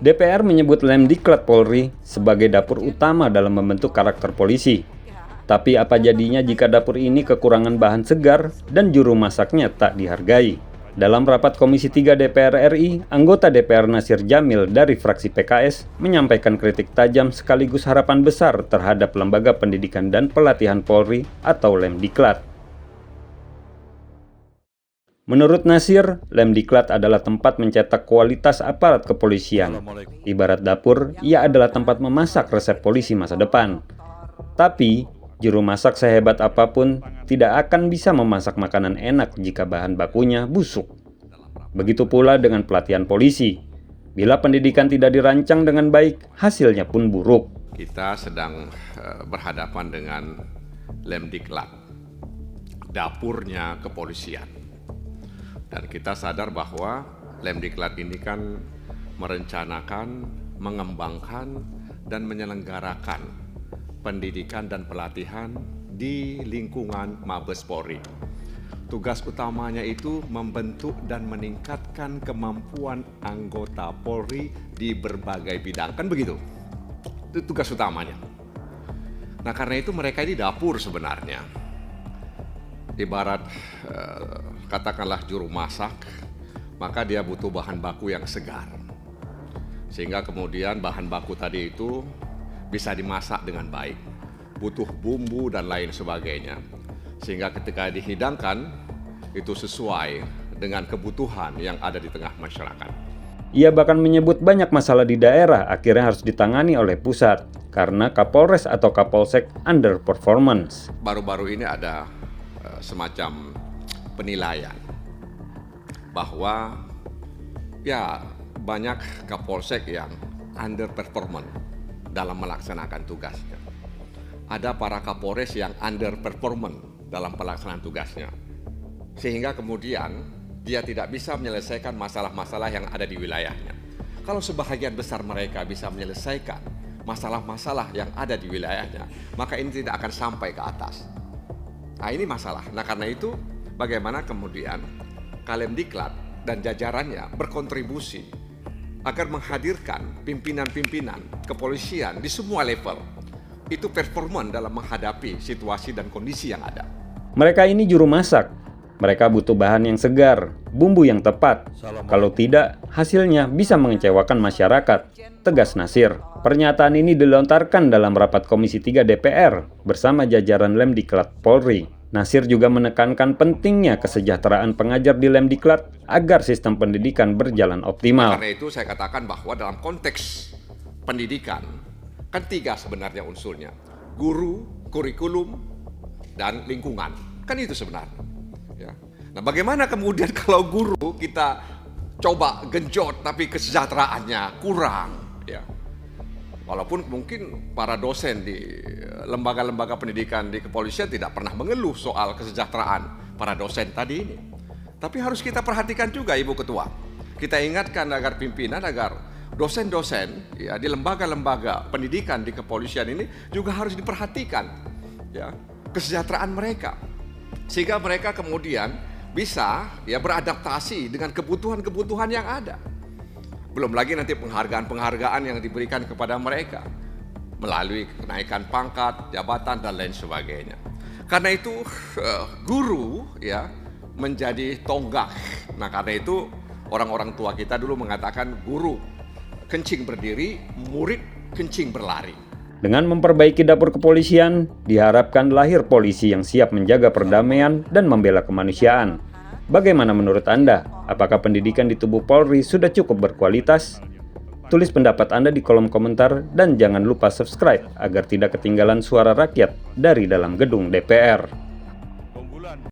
DPR menyebut Lemdiklat Polri sebagai dapur utama dalam membentuk karakter polisi. Tapi apa jadinya jika dapur ini kekurangan bahan segar dan juru masaknya tak dihargai? Dalam rapat Komisi 3 DPR RI, anggota DPR Nasir Jamil dari fraksi PKS menyampaikan kritik tajam sekaligus harapan besar terhadap Lembaga Pendidikan dan Pelatihan Polri atau Lemdiklat. Menurut Nasir, Lemdiklat adalah tempat mencetak kualitas aparat kepolisian. Ibarat dapur, ia adalah tempat memasak resep polisi masa depan. Tapi, juru masak sehebat apapun tidak akan bisa memasak makanan enak jika bahan bakunya busuk. Begitu pula dengan pelatihan polisi. Bila pendidikan tidak dirancang dengan baik, hasilnya pun buruk. Kita sedang berhadapan dengan Lemdiklat, dapurnya kepolisian. Dan kita sadar bahwa Lemdiklat ini kan merencanakan, mengembangkan, dan menyelenggarakan pendidikan dan pelatihan di lingkungan Mabes Polri. Tugas utamanya itu membentuk dan meningkatkan kemampuan anggota Polri di berbagai bidang. Kan begitu? Itu tugas utamanya. Nah, karena itu mereka ini dapur sebenarnya. Ibarat katakanlah juru masak, maka dia butuh bahan baku yang segar. Sehingga kemudian bahan baku tadi itu bisa dimasak dengan baik. Butuh bumbu dan lain sebagainya. Sehingga ketika dihidangkan, itu sesuai dengan kebutuhan yang ada di tengah masyarakat. Ia bahkan menyebut banyak masalah di daerah akhirnya harus ditangani oleh pusat karena Kapolres atau Kapolsek underperformance. Baru-baru ini ada semacam penilaian bahwa ya banyak Kapolsek yang underperformance dalam melaksanakan tugasnya. Ada para Kapolres yang underperformance dalam pelaksanaan tugasnya. Sehingga kemudian dia tidak bisa menyelesaikan masalah-masalah yang ada di wilayahnya. Kalau sebahagian besar mereka bisa menyelesaikan masalah-masalah yang ada di wilayahnya, maka ini tidak akan sampai ke atas. Nah, ini masalah. Nah, karena itu bagaimana kemudian Lemdiklat dan jajarannya berkontribusi agar menghadirkan pimpinan-pimpinan kepolisian di semua level itu performan dalam menghadapi situasi dan kondisi yang ada. Mereka ini juru masak. Mereka butuh bahan yang segar, bumbu yang tepat. Kalau tidak, hasilnya bisa mengecewakan masyarakat, tegas Nasir. Pernyataan ini dilontarkan dalam rapat Komisi 3 DPR bersama jajaran Lemdiklat Polri. Nasir juga menekankan pentingnya kesejahteraan pengajar di Lemdiklat agar sistem pendidikan berjalan optimal. Karena itu saya katakan bahwa dalam konteks pendidikan, kan 3 sebenarnya unsurnya. Guru, kurikulum, dan lingkungan. Kan itu sebenarnya. Ya. Nah, bagaimana kemudian kalau guru kita coba genjot tapi kesejahteraannya kurang, ya. Walaupun mungkin para dosen di lembaga-lembaga pendidikan di kepolisian tidak pernah mengeluh soal kesejahteraan para dosen tadi ini. Tapi harus kita perhatikan juga, Ibu Ketua. Kita ingatkan agar pimpinan, agar dosen-dosen ya di lembaga-lembaga pendidikan di kepolisian ini juga harus diperhatikan ya kesejahteraan mereka. Sehingga mereka kemudian bisa ya beradaptasi dengan kebutuhan-kebutuhan yang ada. Belum lagi nanti penghargaan-penghargaan yang diberikan kepada mereka melalui kenaikan pangkat, jabatan, dan lain sebagainya. Karena itu guru ya menjadi tonggak. Nah, karena itu orang-orang tua kita dulu mengatakan guru kencing berdiri, murid kencing berlari. Dengan memperbaiki dapur kepolisian, diharapkan lahir polisi yang siap menjaga perdamaian dan membela kemanusiaan. Bagaimana menurut Anda? Apakah pendidikan di tubuh Polri sudah cukup berkualitas? Tulis pendapat Anda di kolom komentar dan jangan lupa subscribe agar tidak ketinggalan suara rakyat dari dalam gedung DPR.